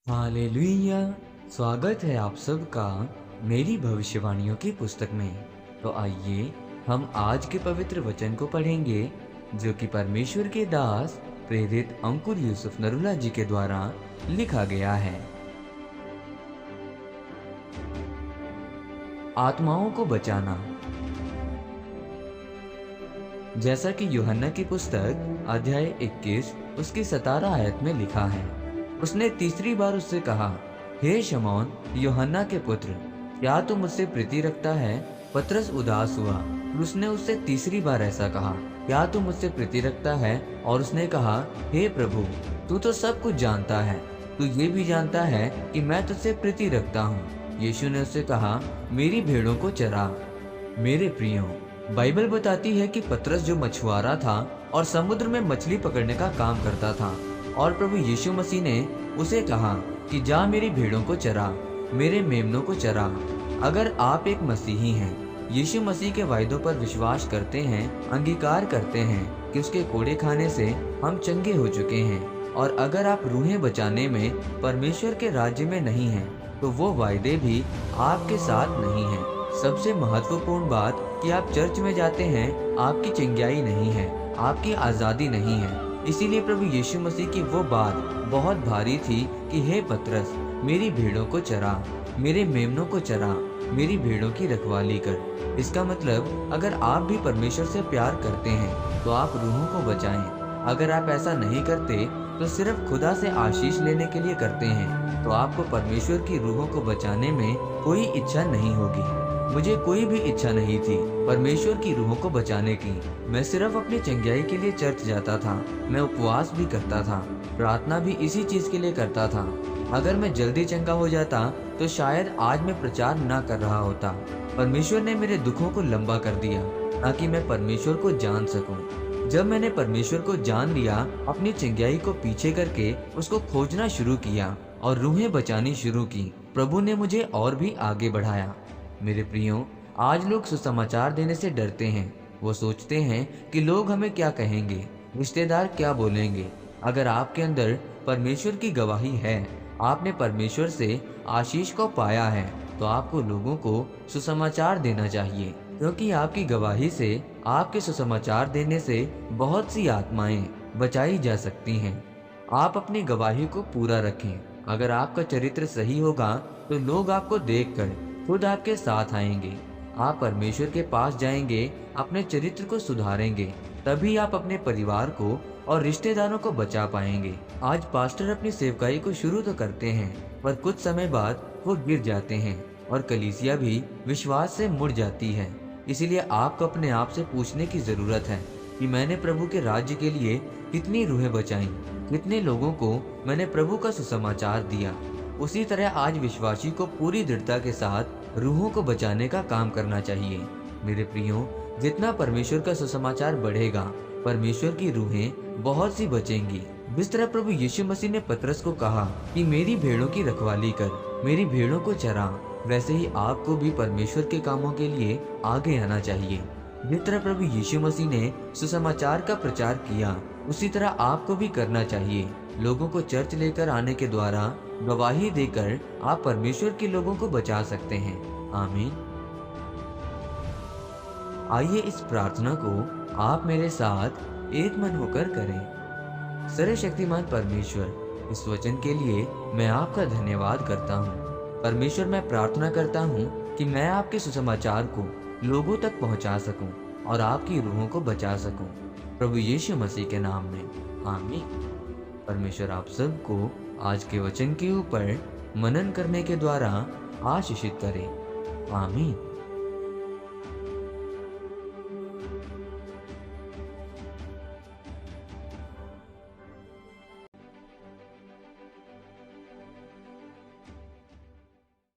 Hallelujah. स्वागत है आप सबका मेरी भविष्यवाणियों की पुस्तक में। तो आइए हम आज के पवित्र वचन को पढ़ेंगे जो कि परमेश्वर के दास प्रेरित अंकुर यूसुफ नरूला जी के द्वारा लिखा गया है। आत्माओं को बचाना। जैसा कि यूहन्ना की पुस्तक अध्याय 21 उसकी 17 आयत में लिखा है, उसने तीसरी बार उससे कहा, हे शमौन यूहन्ना के पुत्र, क्या तू मुझसे प्रीति रखता है? पतरस उदास हुआ और उसने उससे तीसरी बार ऐसा कहा, क्या तू मुझसे प्रीति रखता है? और उसने कहा, हे प्रभु, तू तो सब कुछ जानता है, तू ये भी जानता है कि मैं तुझसे प्रीति रखता हूँ। यीशु ने उससे कहा, मेरी भेड़ों को चरा। मेरे प्रियो, बाइबल बताती है कि पतरस जो मछुआरा था और समुद्र में मछली पकड़ने का काम करता था, और प्रभु यीशु मसीह ने उसे कहा कि जा मेरी भेड़ों को चरा, मेरे मेमनों को चरा। अगर आप एक मसीही हैं, यीशु मसीह के वायदों पर विश्वास करते हैं, अंगीकार करते हैं कि उसके कोड़े खाने से हम चंगे हो चुके हैं, और अगर आप रूहें बचाने में परमेश्वर के राज्य में नहीं हैं, तो वो वायदे भी आपके साथ नहीं हैं। सबसे महत्वपूर्ण बात कि आप चर्च में जाते हैं, आपकी चंगाई नहीं है, आपकी आज़ादी नहीं है। इसीलिए प्रभु यीशु मसीह की वो बात बहुत भारी थी कि हे पतरस, मेरी भेड़ों को चरा, मेरे मेमनों को चरा, मेरी भेड़ों की रखवाली कर। इसका मतलब अगर आप भी परमेश्वर से प्यार करते हैं तो आप रूहों को बचाएं। अगर आप ऐसा नहीं करते तो सिर्फ खुदा से आशीष लेने के लिए करते हैं, तो आपको परमेश्वर की रूहों को बचाने में कोई इच्छा नहीं होगी। मुझे कोई भी इच्छा नहीं थी परमेश्वर की रूहों को बचाने की। मैं सिर्फ अपनी चंगाई के लिए चर्च जाता था। मैं उपवास भी करता था, प्रार्थना भी इसी चीज के लिए करता था। अगर मैं जल्दी चंगा हो जाता तो शायद आज मैं प्रचार ना कर रहा होता। परमेश्वर ने मेरे दुखों को लंबा कर दिया ताकि मैं परमेश्वर को जान सकूं। जब मैंने परमेश्वर को जान लिया, अपनी चंगाई को पीछे करके उसको खोजना शुरू किया और रूहें बचानी शुरू की, प्रभु ने मुझे और भी आगे बढ़ाया। मेरे प्रियो, आज लोग सुसमाचार देने से डरते हैं। वो सोचते हैं कि लोग हमें क्या कहेंगे, रिश्तेदार क्या बोलेंगे। अगर आपके अंदर परमेश्वर की गवाही है, आपने परमेश्वर से आशीष को पाया है, तो आपको लोगों को सुसमाचार देना चाहिए, क्योंकि आपकी गवाही से, आपके सुसमाचार देने से बहुत सी आत्माएं बचाई जा सकती हैं। आप अपनी गवाही को पूरा रखें। अगर आपका चरित्र सही होगा तो लोग आपको देखकर खुद आपके साथ आएंगे। आप परमेश्वर के पास जाएंगे, अपने चरित्र को सुधारेंगे, तभी आप अपने परिवार को और रिश्तेदारों को बचा पाएंगे। आज पास्टर अपनी सेवकाई को शुरू तो करते हैं, पर कुछ समय बाद वो गिर जाते हैं और कलीसिया भी विश्वास से मुड़ जाती है। इसीलिए आपको अपने आप से पूछने की जरूरत है कि मैंने प्रभु के राज्य के लिए कितनी रूहें बचाई, कितने लोगों को मैंने प्रभु का सुसमाचार दिया। उसी तरह आज विश्वासी को पूरी दृढ़ता के साथ रूहों को बचाने का काम करना चाहिए। मेरे प्रियो, जितना परमेश्वर का सुसमाचार बढ़ेगा, परमेश्वर की रूहें बहुत सी बचेंगी। जिस तरह प्रभु यीशु मसीह ने पतरस को कहा कि मेरी भेड़ों की रखवाली कर, मेरी भेड़ों को चरा, वैसे ही आपको भी परमेश्वर के कामों के लिए आगे आना चाहिए। जिस तरह प्रभु यीशु मसीह ने सुसमाचार का प्रचार किया, उसी तरह आपको भी करना चाहिए। लोगों को चर्च लेकर आने के द्वारा गवाही देकर आप परमेश्वर के लोगों को बचा सकते हैं। आमीन। आइए इस प्रार्थना को आप मेरे साथ एक मन होकर करें। सर्वशक्तिमान परमेश्वर, इस वचन के लिए मैं आपका धन्यवाद करता हूँ। परमेश्वर, मैं प्रार्थना करता हूँ कि मैं आपके सुसमाचार को लोगों तक पहुँचा सकूँ और आपकी रूहों को बचा सकूँ, प्रभु यीशु मसीह के नाम में, आमीन। परमेश्वर आप सबको आज के वचन के ऊपर मनन करने के द्वारा आशीषित करे, आमीन।